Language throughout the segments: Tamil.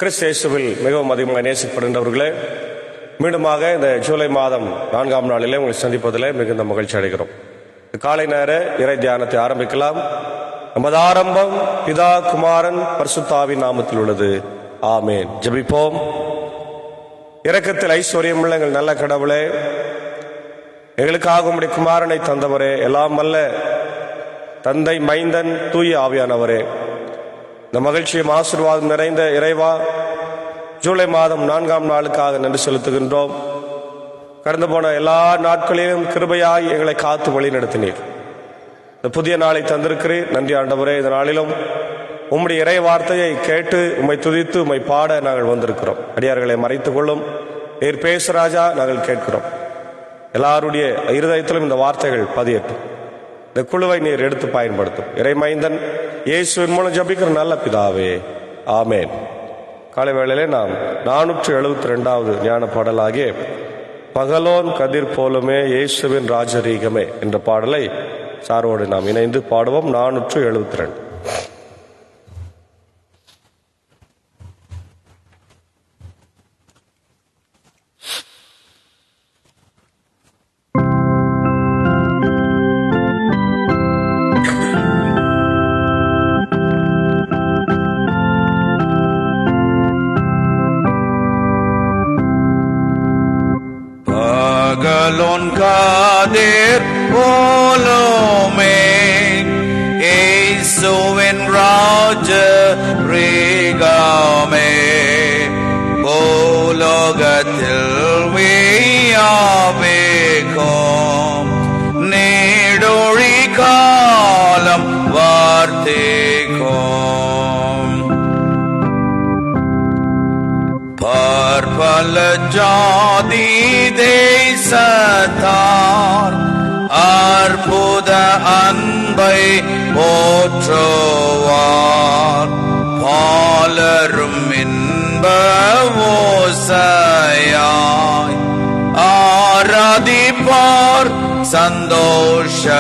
கிறிஸ்து இயேசுவில் மிகவும் அதிகமாக நேசிக்கப்படுகின்றவர்களே, மீண்டுமாக இந்த ஜூலை மாதம் 4ஆம் நாளிலே உங்களை சந்திப்பதில் மிகுந்த மகிழ்ச்சி அடைகிறோம். காலை நேர இறை தியானத்தை ஆரம்பிக்கலாம். நமது ஆரம்பம் பிதா குமாரன் பரிசுத்தாவின் நாமத்தில் உள்ளது. ஆமேன். ஜெபிப்போம். இரக்கத்தில் ஐஸ்வர்யமுள்ள எங்கள் நல்ல கடவுளே, எங்களுக்காக உம்முடைய குமாரனை தந்தவரே, எல்லாம் வல்ல தந்தை, மைந்தன், தூய ஆவியானவரே, இந்த மகிழ்ச்சியும் ஆசீர்வாதம் நிறைந்த இறைவா, ஜூலை மாதம் 4ஆம் நாளுக்காக நன்றி செலுத்துகின்றோம். கடந்து போன எல்லா நாட்களிலும் கிருபையாய் எங்களை காத்து வழி நடத்தினீர். இந்த புதிய நாளை தந்திருக்கிறீர். நன்றி ஆண்டவரே. இந்த நாளிலும் உம்முடைய இறை வார்த்தையை கேட்டு உம்மை துதித்து உம்மை பாட நாங்கள் வந்திருக்கிறோம். அடியார்களை மறைத்துக் கொள்ளும். நீர் பேசு ராஜா, நாங்கள் கேட்கிறோம். எல்லாருடைய இருதயத்திலும் இந்த வார்த்தைகள் பதியட்டும். இந்த குழுவை நீர் எடுத்து பயன்படுத்தும். இறைமைந்தன் இயேசுவின் மூலம் ஜபிக்கிற நல்ல பிதாவே, ஆமேன். காலை வேளையிலே நாம் 472வது ஞான பாடலாகிய பகலோன் கதிர் போலுமே இயேசுவின் ராஜரீகமே என்ற பாடலை சாரோடு நாம் இணைந்து பாடுவோம். 472. பகலோன் கதிர் போலுமே இயேசுவின் ராஜரீகமே, பூலோகத்தில் வியாபிக்கும் நீடொழி காலம் வார்த்திக்கும். பற்பல ஜாதி தேசத்தார் அற்புத அன்பை போற்றுவார், பாலரும் இன்ப ஓசையாய் ஆராதிப்பார் சந்தோஷமாய்.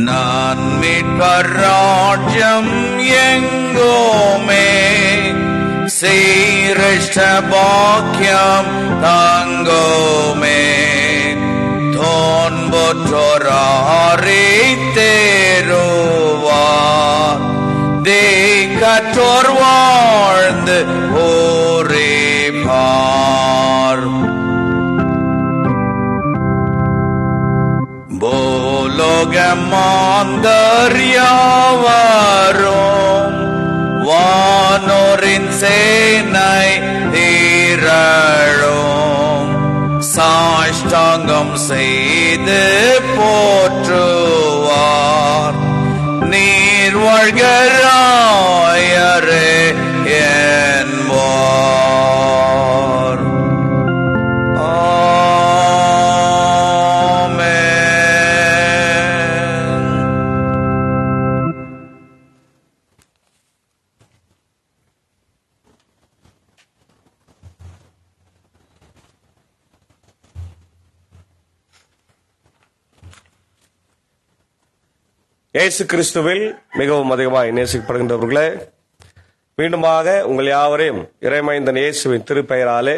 நான் மீட்பர் ராஜ்யம் எங்கோமே, சீரஷ்ட பாக்கியம் தாங்கோமே, தோன்போற்றோராரி தேருவார், தேக்கற்றோர் வாழ்ந்து ஓரிப்பார். பூலோகமாந்தர்யாவரும் வானோரின் சேனை தீரழும், சாஷ்டாங்கம் செய்து போற்றுவார், நீர் வாழ்கிறாயரே என்பார். இயேசு கிறிஸ்துவில் மிகவும் அதிகமாக நேசிக்கப்படுகின்றவர்களே, மீண்டுமாக உங்கள் யாவரையும் இறைமைந்தன் இயேசுவின் திருப்பெயராலே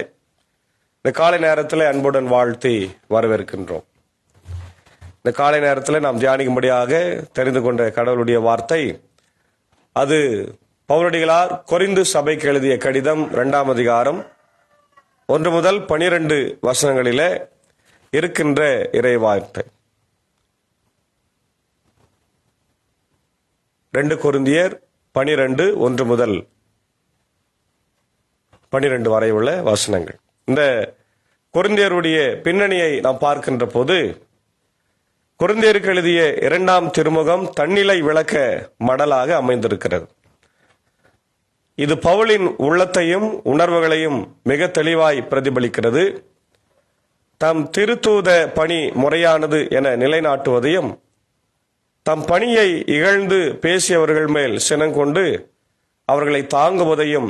இந்த காலை நேரத்தில் அன்புடன் வாழ்த்தி வரவேற்கின்றோம். இந்த காலை நேரத்தில் நாம் தியானிக்கும்படியாக தெரிந்து கொண்ட கடவுளுடைய வார்த்தை, அது பவுலடிகளார் கொரிந்து சபைக்கு எழுதிய கடிதம் 2ஆம் அதிகாரம் 1 முதல் 12 வசனங்களிலே இருக்கின்ற இறை வார்த்தை. 2 கொரிந்தியர் 12 1 முதல் 12 வரை உள்ள வசனங்கள். இந்த கொரிந்தியருடைய பின்னணியை நாம் பார்க்கின்ற போது, கொரிந்தியருக்கு எழுதிய 2ஆம் திருமுகம் தன்னிலை விளக்க மடலாக அமைந்திருக்கிறது. இது பவுலின் உள்ளத்தையும் உணர்வுகளையும் மிக தெளிவாய் பிரதிபலிக்கிறது. தம் திருத்தூத பணி முறையானது என நிலைநாட்டுவதையும், தம் பணியை இகழ்ந்து பேசியவர்கள் மேல் சினங்கொண்டு அவர்களை தாங்குவதையும்,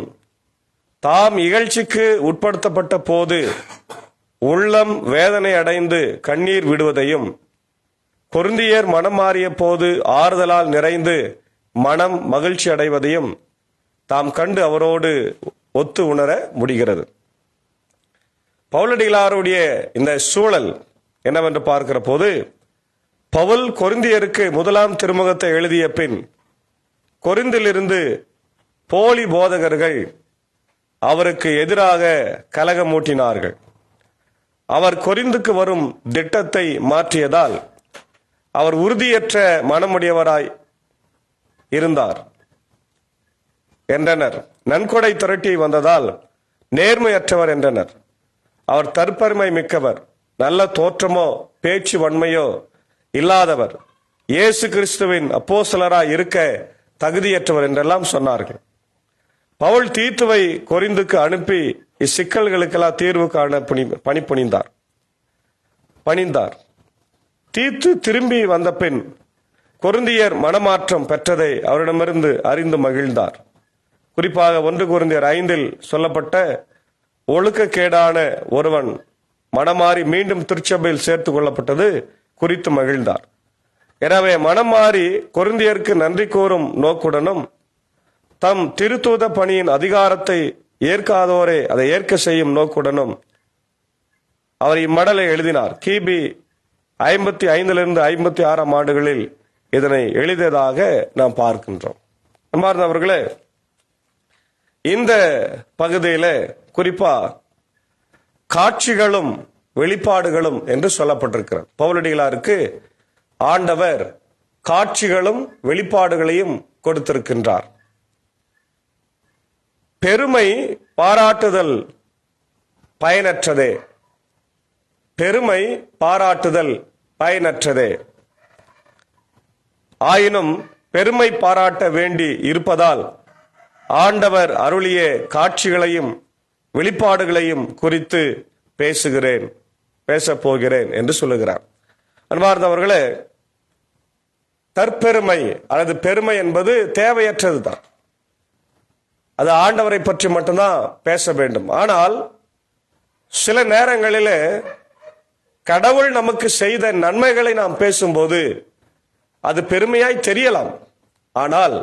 தாம் இகழ்ச்சிக்கு உட்படுத்தப்பட்ட போது உள்ளம் வேதனை அடைந்து கண்ணீர் விடுவதையும், கொரிந்தியர் மனம் மாறிய போது ஆறுதலால் நிறைந்து மனம் மகிழ்ச்சி அடைவதையும் தாம் கண்டு அவரோடு ஒத்து உணர முடிகிறது. பவுலடிகளாருடைய இந்த சூழல் என்னவென்று பார்க்கிற போது, பவுல் கொரிந்தியருக்கு முதலாம் திருமுகத்தை எழுதிய பின் கொரிந்திலிருந்து போலி போதகர்கள் அவருக்கு எதிராக கலகமூட்டினார்கள். அவர் கொரிந்துக்கு வரும் திட்டத்தை மாற்றியதால் அவர் உறுதியற்ற மனமுடையவராய் இருந்தார் என்றனர். நன்கொடை திரட்டி வந்ததால் நேர்மையற்றவர் என்றனர். அவர் தற்பெருமை மிக்கவர், நல்ல தோற்றமோ பேச்சு வன்மையோ இல்லாதவர், இயேசு கிறிஸ்துவின் அப்போஸ்தலராய் இருக்க தகுதியற்றவர் என்றெல்லாம் சொன்னார்கள். பவுல் தீத்துவை கொரிந்துக்கு அனுப்பி இச்சிக்கல்களுக்கெல்லாம் தீர்வு காண பணிந்தார். தீத்து திரும்பி வந்த பின் கொரிந்தியர் மனமாற்றம் பெற்றதை அவரிடமிருந்து அறிந்து மகிழ்ந்தார். குறிப்பாக 1 கொரிந்தியர் 5 சொல்லப்பட்ட ஒழுக்கக்கேடான ஒருவன் மனமாறி மீண்டும் திருச்சபையில் சேர்த்து கொள்ளப்பட்டது குறித்து மகிழ்ந்தார். எனவே மனம் மாறி கொரிந்தியருக்கு நன்றி கூறும் நோக்குடனும் தம் திருத்தூத பணியின் அதிகாரத்தை ஏற்காதோரை அதை ஏற்க செய்யும் நோக்குடனும் அவர் இம்மடலை எழுதினார். கிபி 55 56 ஆண்டுகளில் இதனை எழுதியதாக நாம் பார்க்கின்றோம். அன்பார்ந்தவர்களே, இந்த பகுதியில குறிப்பா காட்சிகளும் வெளிப்பாடுகளும் என்று சொல்லப்பட்டிருக்கிறது. பவுலடிகளாருக்கு ஆண்டவர் காட்சிகளும் வெளிப்பாடுகளையும் கொடுத்திருக்கின்றார். பெருமை பாராட்டுதல் பயனற்றதே. பெருமை பாராட்டுதல் பயனற்றதே. ஆயினும் பெருமை பாராட்ட வேண்டி இருப்பதால் ஆண்டவர் அருளிய காட்சிகளையும் வெளிப்பாடுகளையும் குறித்து பேசப் போகிறேன் என்று சொல்லுகிறார். அன்பார்ந்தவர்களே, தற்பெருமை அல்லது பெருமை என்பது தேவையற்றது தான். அது ஆண்டவரை பற்றி மட்டும்தான் பேச வேண்டும். ஆனால் சில நேரங்களிலே கடவுள் நமக்கு செய்த நன்மைகளை நாம் பேசும்போது அது பெருமையாய் தெரியலாம். ஆனால்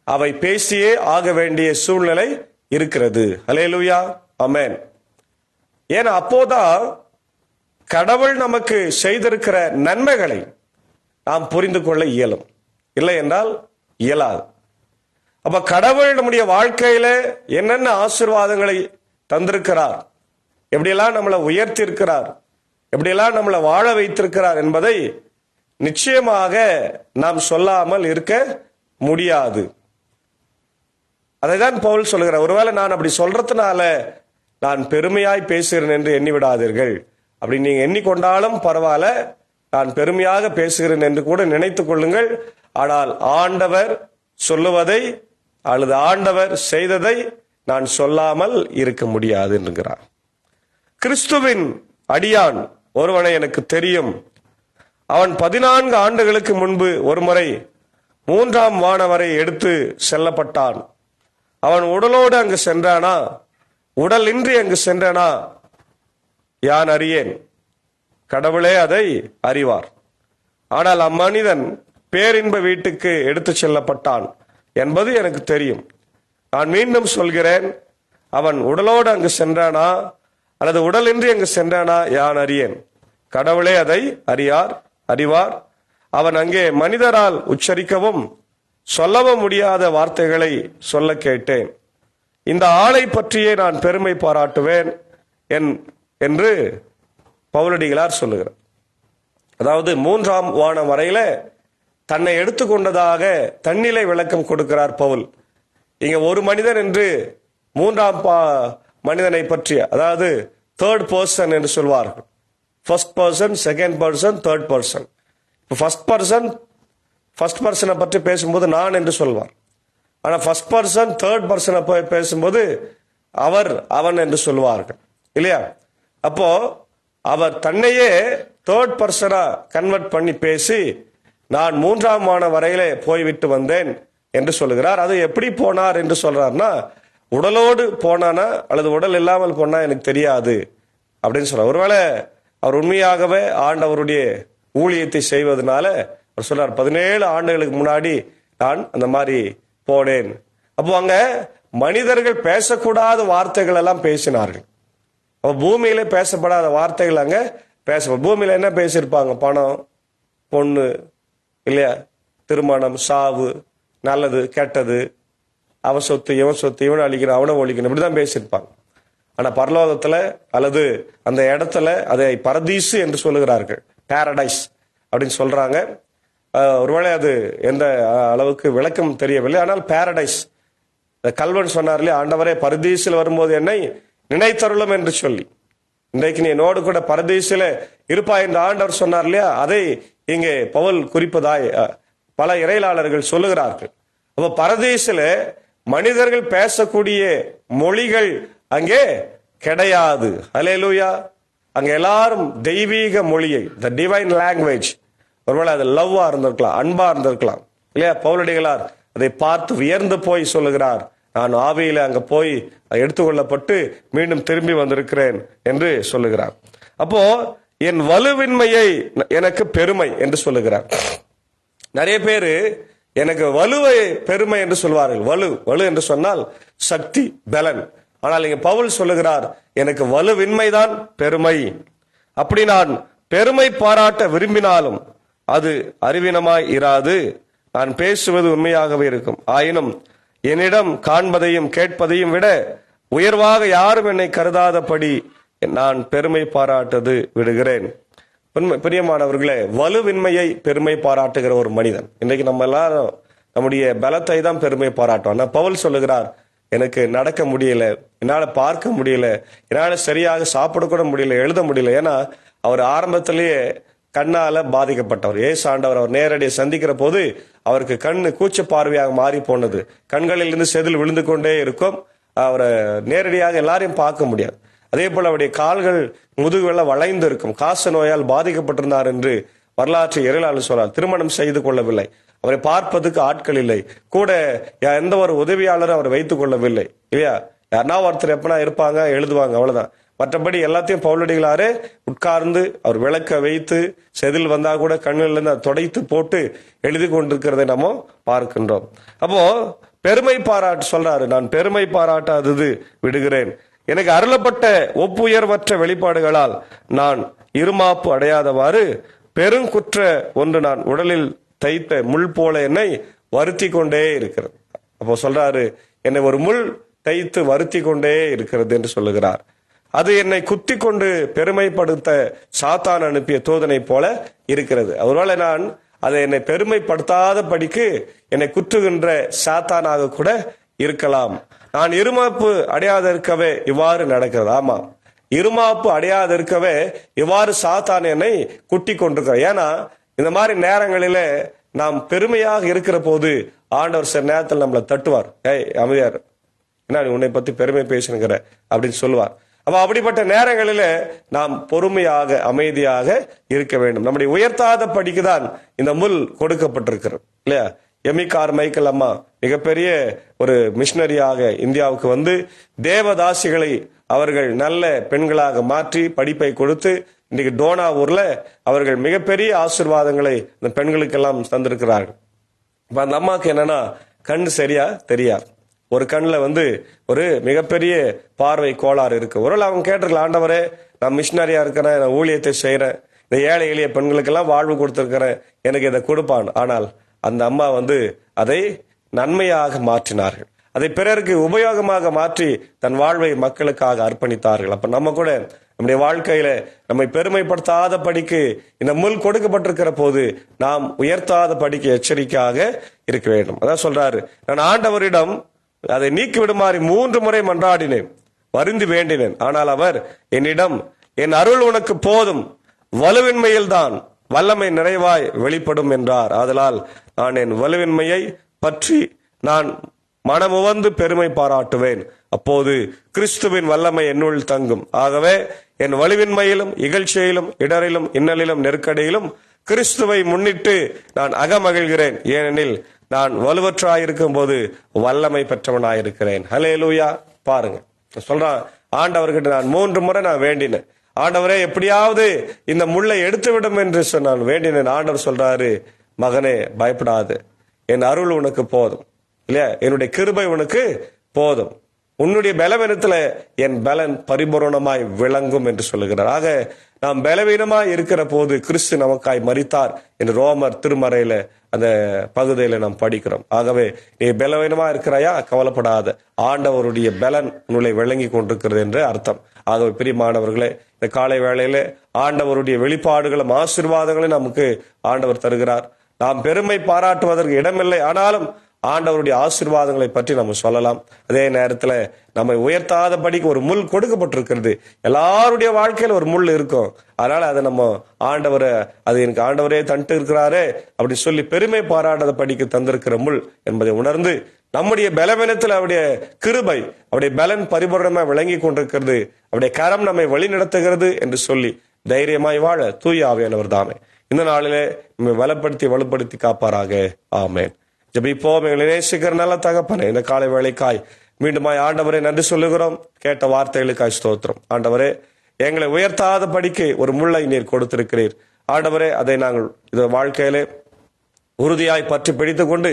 அவை பேசியே ஆக வேண்டிய சூழ்நிலை இருக்கிறது. அல்லேலூயா, ஆமென். ஏன்னா அப்போதான் கடவுள் நமக்கு செய்திருக்கிற நன்மைகளை நாம் புரிந்து கொள்ள இயலும். இல்லை என்றால் இயலாது. அப்ப கடவுள் நம்முடைய வாழ்க்கையில என்னென்ன ஆசீர்வாதங்களை தந்திருக்கிறார், எப்படியெல்லாம் நம்மளை உயர்த்தி இருக்கிறார், எப்படியெல்லாம் நம்மளை வாழ வைத்திருக்கிறார் என்பதை நிச்சயமாக நாம் சொல்லாமல் இருக்க முடியாது. அதைதான் பவுல் சொல்லுகிறார். ஒருவேளை நான் அப்படி சொல்றதுனால நான் பெருமையாய் பேசுகிறேன் என்று எண்ணி விடாதீர்கள். அப்படி நீங்க எண்ணிக்கொண்டாலும் பரவாயில்ல, நான் பெருமையாக பேசுகிறேன் என்று கூட நினைத்துக் கொள்ளுங்கள். ஆனால் ஆண்டவர் சொல்லுவதை அல்லது ஆண்டவர் செய்ததை நான் சொல்லாமல் இருக்க முடியாது என்கிறார். கிறிஸ்துவின் அடியான் ஒருவனை எனக்கு தெரியும். அவன் 14 ஆண்டுகளுக்கு முன்பு ஒருமுறை 3ஆம் வானம் வரை எடுத்து செல்லப்பட்டான். அவன் உடலோடு அங்கு சென்றானா, உடல் இன்றி அங்கு சென்றானா யான் அறியேன், கடவுளே அதை அறிவார். ஆனால் அம்மனிதன் பேரின்ப வீட்டுக்கு எடுத்து செல்லப்பட்டான் என்பது எனக்கு தெரியும். நான் மீண்டும் சொல்கிறேன், அவன் உடலோடு அங்கு சென்றானா அல்லது உடலின்றி அங்கு சென்றானா யான் அறியேன், கடவுளே அதை அறிவார். அவன் அங்கே மனிதரால் உச்சரிக்கவும் சொல்லவும் முடியாத வார்த்தைகளை சொல்ல கேட்டேன். இந்த ஆளை பற்றியே நான் பெருமை பாராட்டுவேன் என்று பவுலடிகளார் சொல்லுகிறார். அதாவது 3ஆம் வானம் வரையில தன்னை எடுத்துக்கொண்டதாக தன்னிலை விளக்கம் கொடுக்கிறார் பவுல். இங்க ஒரு மனிதன் என்று 3ஆம் மனிதனை பற்றி, அதாவது தேர்ட் பர்சன் என்று சொல்வார்கள். First person, second person, third person. First பர்சனை பற்றி பேசும்போது நான் என்று சொல்வார். ஆனா ஃபர்ஸ்ட் பர்சன், தேர்ட் பர்சனை பேசும்போது அவன் என்று சொல்வார்கள், இல்லையா? அப்போ அவர் தன்னையே தேர்ட் பர்சனா கன்வெர்ட் பண்ணி பேசி நான் 3ஆம் வானம் வரையிலே போய்விட்டு வந்தேன் என்று சொல்லுகிறார். அது எப்படி போனார் என்று சொல்றாருன்னா, உடலோடு போனானா அல்லது உடல் இல்லாமல் போனா எனக்கு தெரியாது அப்படின்னு சொல்றார். ஒருவேளை அவர் உண்மையாகவே ஆண்டவருடைய ஊழியத்தை செய்வதனால அவர் சொல்றார், 17 ஆண்டுகளுக்கு முன்னாடி நான் அந்த மாதிரி போனேன். அப்போ அங்க மனிதர்கள் பேசக்கூடாத வார்த்தைகள் எல்லாம் பேசினார்கள். அப்ப பூமியில பேசப்படாத வார்த்தைகள் அங்க பூமியில என்ன பேசியிருப்பாங்க? பணம், பொண்ணு, இல்லையா, திருமணம், சாவு, நல்லது கெட்டது, அவன் சொத்து இவன் சொத்து, இவனை அழிக்கணும் அவனை ஒழிக்கணும், இப்படிதான் பேசியிருப்பாங்க. ஆனா பரலோகத்துல அல்லது அந்த இடத்துல அதை பரதீசு என்று சொல்லுகிறார்கள், பாரடைஸ் அப்படின்னு சொல்றாங்க. ஒருவேளை அது எந்த அளவுக்கு விளக்கம் தெரியவில்லை. ஆனால் பாரடைஸ், கல்வன் சொன்னார் இல்லையா, ஆண்டவரே பரதீசில் வரும்போது என்னை நினைத்தருளும் என்று சொல்லி, இன்றைக்கு நீ என்னோடு கூட பரதீசில இருப்பா என்று ஆண்டவர் சொன்னார் இல்லையா, அதை இங்கே பவுல் குறிப்பதாய் பல இறையிலாளர்கள் சொல்லுகிறார்கள். அப்ப பரதீசில மனிதர்கள் பேசக்கூடிய மொழிகள் அங்கே கிடையாது. ஹல்லேலூயா. அங்க எல்லாரும் தெய்வீக மொழியை, த டிவைன் லாங்குவேஜ், ஒருவேளை அது லவ்வா இருந்திருக்கலாம், அன்பா இருந்திருக்கலாம் இல்லையா. பவுலடிகளார் அதை பார்த்து வியர்ந்து போய் சொல்லுகிறார், நான் ஆவியில அங்க போய் எடுத்துக்கொள்ளப்பட்டு மீண்டும் திரும்பி வந்திருக்கிறேன் என்று சொல்லுகிறார். அப்போ என் வலுவின்மையை எனக்கு பெருமை என்று சொல்லுகிறார். நிறைய பேரு எனக்கு வலுவை பெருமை என்று சொல்வார்கள். வலு என்று சொன்னால் சக்தி, பலன். ஆனால் இங்க பவுல் சொல்லுகிறார், எனக்கு வலுவின்மைதான் பெருமை. அப்படி நான் பெருமை பாராட்ட விரும்பினாலும் அது அறிவீனமாய் இராது, நான் பேசுவது உண்மையாகவே இருக்கும். ஆயினும் என்னிடம் காண்பதையும் கேட்பதையும் விட உயர்வாக யாரும் என்னை கருதாதபடி நான் பெருமை பாராட்டது விடுகிறேன். பிரியமானவர்களே, வலுவின்மையை பெருமை பாராட்டுகிற ஒரு மனிதன். இன்றைக்கு நம்ம எல்லாரும் நம்முடைய பலத்தை தான் பெருமை பாராட்டோம். ஆனா பவுல் சொல்லுகிறார், எனக்கு நடக்க முடியல, என்னால பார்க்க முடியல, என்னால சரியாக சாப்பிட கூட முடியல, எழுத முடியல. ஏன்னா அவர் ஆரம்பத்திலேயே கண்ணால பாதிக்கப்பட்டவர். ஏசு ஆண்டவர் அவர் நேரடியாக சந்திக்கிற போது அவருக்கு கண்ணு கூச்ச பார்வையாக மாறி போனது. கண்களில் இருந்து செதில் விழுந்து கொண்டே இருக்கும். அவரை நேரடியாக எல்லாரையும் பார்க்க முடியாது. அதே போல அவருடைய கால்கள் முதுகுவெல்லாம் வளைந்து இருக்கும். காச நோயால் பாதிக்கப்பட்டிருந்தார் என்று வரலாற்று இறையிலாளர் சொல்றார். திருமணம் செய்து கொள்ளவில்லை, அவரை பார்ப்பதுக்கு ஆட்கள் இல்லை, கூட எந்த ஒரு உதவியாளரும் அவரை வைத்துக் கொள்ளவில்லை இல்லையா. யாருன்னா ஒருத்தர் எப்பனா இருப்பாங்க, எழுதுவாங்க, அவ்வளவுதான். மற்றபடி எல்லாத்தையும் பவுலடிகளாரே உட்கார்ந்து அவர் விளக்க வைத்து செதில் வந்தா கூட கண்ணில் இருந்து தொடைத்து போட்டு எழுதி கொண்டிருக்கிறதை நம்ம பார்க்கின்றோம். அப்போ பெருமை பாராட்டு சொல்றாரு, நான் பெருமை பாராட்டாதது விடுகிறேன். எனக்கு அருளப்பட்ட ஒப்புயர்வற்ற வெளிப்பாடுகளால் நான் இருமாப்பு அடையாதவாறு பெருங்குற்ற ஒன்று நான் உடலில் தைத்த முள் போல என்னை வருத்தி கொண்டே இருக்கிறது. அப்போ சொல்றாரு, என்னை ஒரு முள் தைத்து வருத்தி கொண்டே இருக்கிறது என்று சொல்லுகிறார். அது என்னை குத்தி கொண்டு பெருமைப்படுத்த சாத்தான் அனுப்பிய தூதனை போல இருக்கிறது. ஒருவேளை நான் அதை என்னை பெருமைப்படுத்தாத படிக்கு என்னை குற்றுகின்ற சாத்தானாக கூட இருக்கலாம். நான் இருமாப்பு அடையாத இருக்கவே இவ்வாறு நடக்கிறது. ஆமா, இருமாப்பு அடையாத இருக்கவே இவ்வாறு சாத்தான் என்னை குட்டி கொண்டிருக்கிறார். ஏன்னா இந்த மாதிரி நேரங்களில நாம் பெருமையாக இருக்கிற போது ஆண்டவர் சில நேரத்தில் நம்மளை தட்டுவார். ஏய் அமைதியார், என்ன உன்னை பத்தி பெருமை பேசுகிற அப்படின்னு சொல்லுவார். அப்ப அப்படிப்பட்ட நேரங்களில நாம் பொறுமையாக அமைதியாக இருக்க வேண்டும். நம்முடைய உயர்த்தாத படிக்குதான் இந்த முள் கொடுக்கப்பட்டிருக்கிறது இல்லையா. எமிகார் மைக்கேல் அம்மா மிகப்பெரிய ஒரு மிஷனரியாக இந்தியாவுக்கு வந்து தேவதாசிகளை அவர்கள் நல்ல பெண்களாக மாற்றி படிப்பை கொடுத்து இன்னைக்கு டோனாவூர்ல அவர்கள் மிகப்பெரிய ஆசீர்வாதங்களை இந்த பெண்களுக்கெல்லாம் தந்திருக்கிறார்கள். இப்ப அந்த அம்மாவுக்கு என்னன்னா கண் சரியா தெரியாது. ஒரு கண்ணில் வந்து ஒரு மிகப்பெரிய பார்வை கோளாறு இருக்கு. ஒரு அவங்க கேட்டிருக்கலாம், ஆண்டவரே நான் மிஷினரியா இருக்கிறேன், நான் ஊழியத்தை செய்யறேன், இந்த ஏழை எளிய பெண்களுக்கெல்லாம் வாழ்வு கொடுத்திருக்கிறேன், எனக்கு இதை கொடுப்பான். ஆனால் அந்த அம்மா வந்து அதை நன்மையாக மாற்றினார்கள், அதை பிறருக்கு உபயோகமாக மாற்றி தன் வாழ்வை மக்களுக்காக அர்ப்பணித்தார்கள். அப்ப நம்ம கூட நம்முடைய வாழ்க்கையில நம்மை பெருமைப்படுத்தாத படிக்கு இந்த முள் கொடுக்கப்பட்டிருக்கிற போது நாம் உயர்த்தாத படிக்கு எச்சரிக்கையாக இருக்க வேண்டும். அதான் சொல்றாரு, நான் ஆண்டவரிடம் அதை நீக்கிவிடுமாறு 3 முறை மன்றாடினேன், வருந்தி வேண்டினேன். ஆனால் அவர் என்னிடம், என் அருள் உனக்கு போதும், வலுவின்மையில் தான் வல்லமை நிறைவாய் வெளிப்படும் என்றார். ஆதலால் நான் என் வலுவின்மையை பற்றி நான் மனமுவந்து பெருமை பாராட்டுவேன், அப்போது கிறிஸ்துவின் வல்லமை என்னுள் தங்கும். ஆகவே என் வலுவின்மையிலும் இகழ்ச்சியிலும் இடரிலும் இன்னலிலும் நெருக்கடியிலும் கிறிஸ்துவை முன்னிட்டு நான் அகமகிழ்கிறேன். ஏனெனில் நான் வலுவற்றாயிருக்கும் போது வல்லமை பெற்றவனாயிருக்கிறேன். ஹல்லேலூயா. பாருங்க சொல்றான், ஆண்டவர்கிட்ட நான் 3 முறை நான் வேண்டினேன், ஆண்டவரே எப்படியாவது இந்த முள்ளை எடுத்து விடும் என்று சொன்னான் வேண்டினேன். ஆண்டவர் சொல்றாரு, மகனே பயப்படாது, என் அருள் உனக்கு போதும் இல்லையா, என்னுடைய கிருபை உனக்கு போதும், உன்னுடைய பலவீனத்துல என் பலன் பரிபூரணமாய் விளங்கும் என்று சொல்லுகிறார். ஆக நாம் பலவீனமாய் இருக்கிற போது கிறிஸ்து நமக்காய் மரித்தார் என்று ரோமர் திருமறையில அந்த பகுதியில நாம் படிக்கிறோம். ஆகவே நீ பலவீனமா இருக்கிறாயா, கவலைப்படாத, ஆண்டவருடைய பலன் உன்னை விளங்கி கொண்டிருக்கிறது என்று அர்த்தம். ஆகவே பிரியமானவர்களே, இந்த காலை வேளையில ஆண்டவருடைய வெளிப்பாடுகளும் ஆசீர்வாதங்களும் நமக்கு ஆண்டவர் தருகிறார். நாம் பெருமை பாராட்டுவதற்கு இடமில்லை, ஆனாலும் ஆண்டவருடைய ஆசீர்வாதங்களை பற்றி நம்ம சொல்லலாம். அதே நேரத்துல நம்மை உயர்த்தாதபடிக்கு ஒரு முள் கொடுக்கப்பட்டிருக்கிறது. எல்லாருடைய வாழ்க்கையில ஒரு முள் இருக்கும். அதனால அதை நம்ம ஆண்டவரை, அது எனக்கு ஆண்டவரே தண்டு இருக்கிறாரே அப்படி சொல்லி பெருமை பாராட்டாத படிக்கு தந்திருக்கிற முள் என்பதை உணர்ந்து நம்முடைய பலவீனத்தில் அவருடைய கிருபை, அவருடைய பலன் பரிபூரணமா விளங்கி கொண்டிருக்கிறது, அவருடைய கரம் நம்மை வழி நடத்துகிறது என்று சொல்லி தைரியமாய் வாழ தூய ஆவியானவர் தாமே இந்த நாளிலே நம்மை வலுப்படுத்தி காப்பாராக. ஆமேன். ஜெபிப்போம். எங்களை நேசிக்கிற நல்ல தகப்பனே, இந்த காலை வேளைக்காய் மீண்டுமாய் ஆண்டவரே நன்றி சொல்லுகிறோம். கேட்ட வார்த்தைகளுக்காய் ஸ்தோத்திரம். ஆண்டவரே, எங்களை உயர்த்தாத படிக்கு ஒரு முள்ளை நீர் கொடுத்திருக்கிறீர். ஆண்டவரே, அதை நாங்கள் இந்த வாழ்க்கையிலே உறுதியாய் பற்றி பிடித்துக் கொண்டு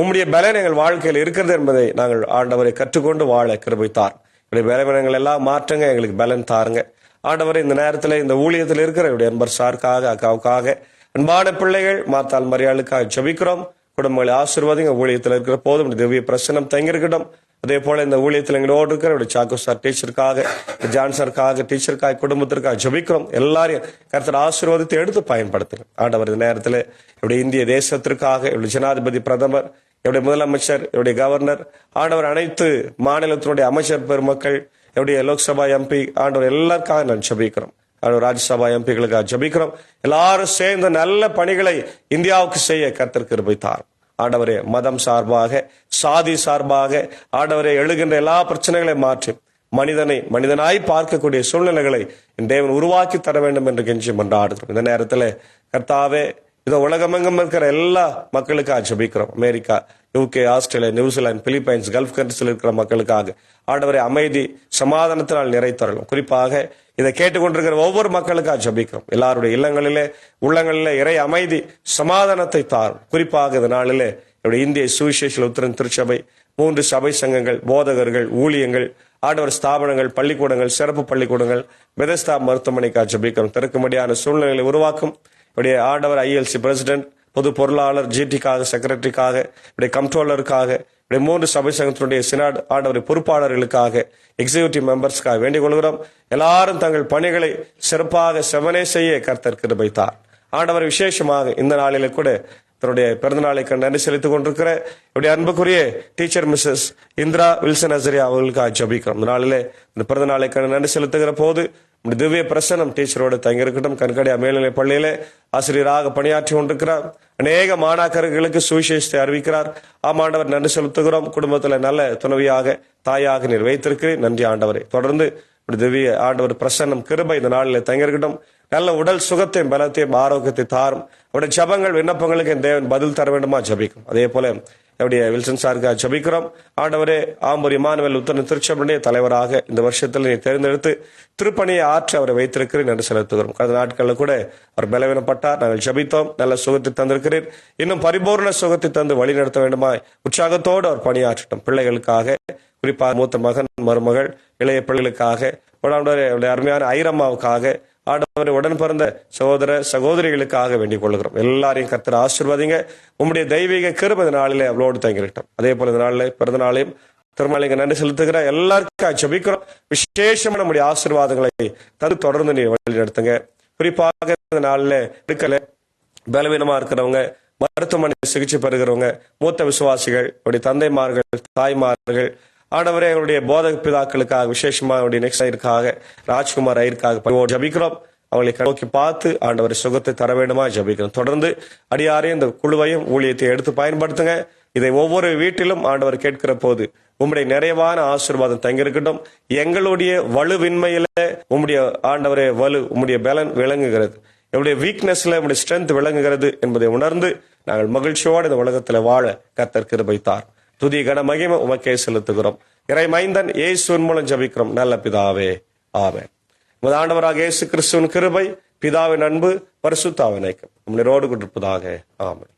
உம்முடைய பலன் எங்கள் வாழ்க்கையில் இருக்கிறது என்பதை நாங்கள் ஆண்டவரை கற்றுக்கொண்டு வாழ கிருபைத்தார். எங்களுடைய பலவீனங்கள் எல்லாம் மாற்றுங்க, எங்களுக்கு பலன் தாருங்க. ஆண்டவரை இந்த நேரத்தில் இந்த ஊழியத்தில் இருக்கிற என்னுடைய அன்பர் சாருக்காக, அக்காவுக்காக, அன்பான பிள்ளைகள் மாத்தால் மரியாளுக்காக ஜெபிக்கிறோம். குடும்பங்களை ஆசீர்வாதிங்க. ஊழியத்தில் இருக்கிற போதும் திவ்ய பிரசனம் தங்கியிருக்கட்டும். அதே போல இந்த ஊழியத்தில் எங்களோடு இருக்கிற சாக்கோ சார் டீச்சருக்காக, ஜான் சாருக்காக, டீச்சருக்காக, குடும்பத்திற்காக ஜெபிக்கிறோம். எல்லாரையும் கர்த்தர் ஆசீர்வாதத்தை எடுத்து பயன்படுத்துங்க. ஆண்டவர் இந்த நேரத்தில் என்னுடைய இந்திய தேசத்திற்காக, என்னுடைய ஜனாதிபதி, பிரதமர், என்னுடைய முதலமைச்சர், என்னுடைய கவர்னர், ஆண்டவர் அனைத்து மாநிலத்தினுடைய அமைச்சர் பெருமக்கள், என்னுடைய லோக்சபா எம்பி, ஆண்டவர் எல்லாருக்காக நான் ஜெபிக்கிறோம். ராஜ்யசபா எம்பிகளுக்காக ஜெபிக்கிறோம். எல்லாரும் சேர்ந்த நல்ல பணிகளை இந்தியாவுக்கு செய்ய கர்த்தர் கிருபை தாரும். ஆண்டவரே, மதம் சார்பாக, சாதி சார்பாக ஆண்டவரே எழுகின்ற எல்லா பிரச்சனைகளையும் மாற்றி மனிதனை மனிதனாய் பார்க்கக்கூடிய சூழ்நிலைகளை என் தேவன் உருவாக்கி தர வேண்டும் என்று கெஞ்சி மன்றாடுகிறோம். இந்த நேரத்தில் கர்த்தாவே, இதோ உலகமெங்கும் இருக்கிற எல்லா மக்களுக்காக ஜெபிக்கிறோம். America, UK, Australia, New Zealand, Philippines, gulf கண்ட்ரிஸில் இருக்கிற மக்களுக்காக ஆண்டவரை அமைதி சமாதானத்தினால் நிறைத்தரலாம். குறிப்பாக இதை கேட்டுக்கொண்டிருக்கிற ஒவ்வொரு மக்களுக்காக ஜெபிக்கிறோம். எல்லாருடைய இல்லங்களிலே உள்ளங்களிலே இறை அமைதி சமாதானத்தை தாரும். குறிப்பாக இந்த நாளிலே என்னுடைய இந்திய சுவிசேஷ லுத்தரன் திருச்சபை, 3 சபை சங்கங்கள், போதகர்கள், ஊழியங்கள், ஆண்டவர் ஸ்தாபனங்கள், பள்ளிக்கூடங்கள், சிறப்பு பள்ளிக்கூடங்கள், பெதஸ்தா மருத்துவமனைக்காக ஜெபிக்கிறோம். திறக்கும்படியான சூழ்நிலைகளை உருவாக்கும். இப்படியே ஆண்டவர் ILC பிரசிடென்ட், பொது பொருளாளர், GT-க்காக, செக்ரட்டரிக்காக, இப்படி கம்ட்ரோலருக்காக, இப்படி 3 சபை சங்கத்தினுடைய சினாட் ஆண்டவர் பொறுப்பாளர்களுக்காக, எக்ஸிகியூட்டிவ் மெம்பர்ஸ்க்காக வேண்டிக் கொள்கிறோம். எல்லாரும் தங்கள் பணிகளை சிறப்பாக செவனே செய்ய கர்த்தர் கிருபைத்தார். ஆண்டவர் விசேஷமாக இந்த நாளில கூட தன்னுடைய பிறந்தநாளை நன்றி செலுத்திக் கொண்டிருக்கிற இப்படி அன்புக்குரிய டீச்சர் மிஸ்ஸஸ் இந்திரா வில்சன் அசரியா அவர்களுக்காக ஜெபிக்கிறோம். இந்த நாளிலே இந்த பிறந்தநாளை நன்றி செலுத்துகிற போது திவ்ய பிரசனம் டீச்சரோடு தங்கியிருக்கட்டும். கண்கடியா மேல்நிலை பள்ளியிலே ஆசிரியராக பணியாற்றி கொண்டிருக்கிறார். அநேக மாணாக்கர்களுக்கு சுவிசேஷத்தை அறிவிக்கிறார். ஆண்டவர் நன்றி செலுத்துகிறோம். குடும்பத்தில் நல்ல துணைவியாக, தாயாக நீர் வைத்திருக்கிறேன். நன்றி ஆண்டவரை. தொடர்ந்து திவ்ய ஆண்டவர் பிரசன்னம் கிருபை இந்த நாளில் தங்கியிருக்கட்டும். நல்ல உடல் சுகத்தையும் பலத்தையும் ஆரோக்கியத்தை தாரும். அவருடைய ஜபங்கள் விண்ணப்பங்களுக்கு என் தேவன் பதில் தர வேண்டுமா ஜபிக்கும். அதே போல என்னுடைய வில்சன் சாருக்காக ஜபிக்கிறோம். ஆண்டவரே, ஆம்பூர் இமானுவேல் லுத்தரன் திருச்சபையுடைய தலைவராக இந்த வருஷத்தில் நீ தேர்ந்தெடுத்து திருப்பணியை ஆற்றி அவரை வைத்திருக்கிறேன் என்று செலுத்துகிறோம். கடந்த நாட்களில் கூட அவர் பலவீனப்பட்டார். நாங்கள் ஜபித்தோம். நல்ல சுகத்தை தந்திருக்கிறேன். இன்னும் பரிபூர்ண சுகத்தை தந்து வழி நடத்த வேண்டுமா உற்சாகத்தோடு அவர் பணியாற்றட்டும். பிள்ளைகளுக்காக, குறிப்பாக மூத்த மகன், மருமகள், இளைய பிள்ளைகளுக்காக, அருமையான ஐரம்மாவுக்காக, ஆண்டவரை உடன் பிறந்த சகோதர சகோதரிகளுக்காக வேண்டிக் கொள்கிறோம். எல்லாரையும் கர்த்தர் ஆசீர்வதிங்க. உம்முடைய தெய்வீக கிருபை இந்த நாளிலே அவளோடு தங்கிவிட்டோம். அதே போல இந்த நாளிலே பிறந்த நாளையும் திருமலைக்கு நன்றி செலுத்துகிற எல்லாருக்கும் ஜெபிக்கிறோம். விசேஷமான நம்முடைய ஆசீர்வாதங்களை தந்து தொடர்ந்து நீ வழி நடத்துங்க. குறிப்பாக இந்த நாளில் இருக்கல பலவீனமா இருக்கிறவங்க, மருத்துவமனை சிகிச்சை பெறுகிறவங்க, மூத்த விசுவாசிகள், அவருடைய தந்தைமார்கள், தாய்மார்கள், ஆண்டவரே, எங்களுடைய போதக பிதாக்களுக்காக, விசேஷமா அவருடைய நெக்ஸ்ட் ஐயருக்காக, ராஜ்குமார் ஐயருக்காக ஜபிக்கிறோம். அவங்களை நோக்கி பார்த்து ஆண்டவரை சுகத்தை தர வேண்டுமா ஜபிக்கிறோம். தொடர்ந்து அடியாரையும் இந்த குழுவையும் ஊழியத்தை எடுத்து பயன்படுத்துங்க. இதை ஒவ்வொரு வீட்டிலும் ஆண்டவர் கேட்கிற போது உம்முடைய நிறைவான ஆசீர்வாதம் தங்கியிருக்கட்டும். எங்களுடைய வலுவின்மையில உம்முடைய ஆண்டவரே வலு, உம்முடைய பலன் விளங்குகிறது. என்னுடைய வீக்னஸ்ல உம்முடைய ஸ்ட்ரென்த் விளங்குகிறது என்பதை உணர்ந்து நாங்கள் மகிழ்ச்சியோடு இந்த உலகத்தில் வாழ கர்த்தர் கிருபைத்தார். துதி கன மகிமை உமக்கே செலுத்துகிறோம். இறை மைந்தன் இயேசுவின் மூலம் ஜெபிக்கிறோம் நல்ல பிதாவே, ஆமென். உமது ஆண்டவராக இயேசு கிறிஸ்துவின் கிருபை, பிதாவின் அன்பு, பரிசுத்த ஆவியின் ஐக்கியம் நம்மளோடு கொண்டிருப்பதாக. ஆமென்.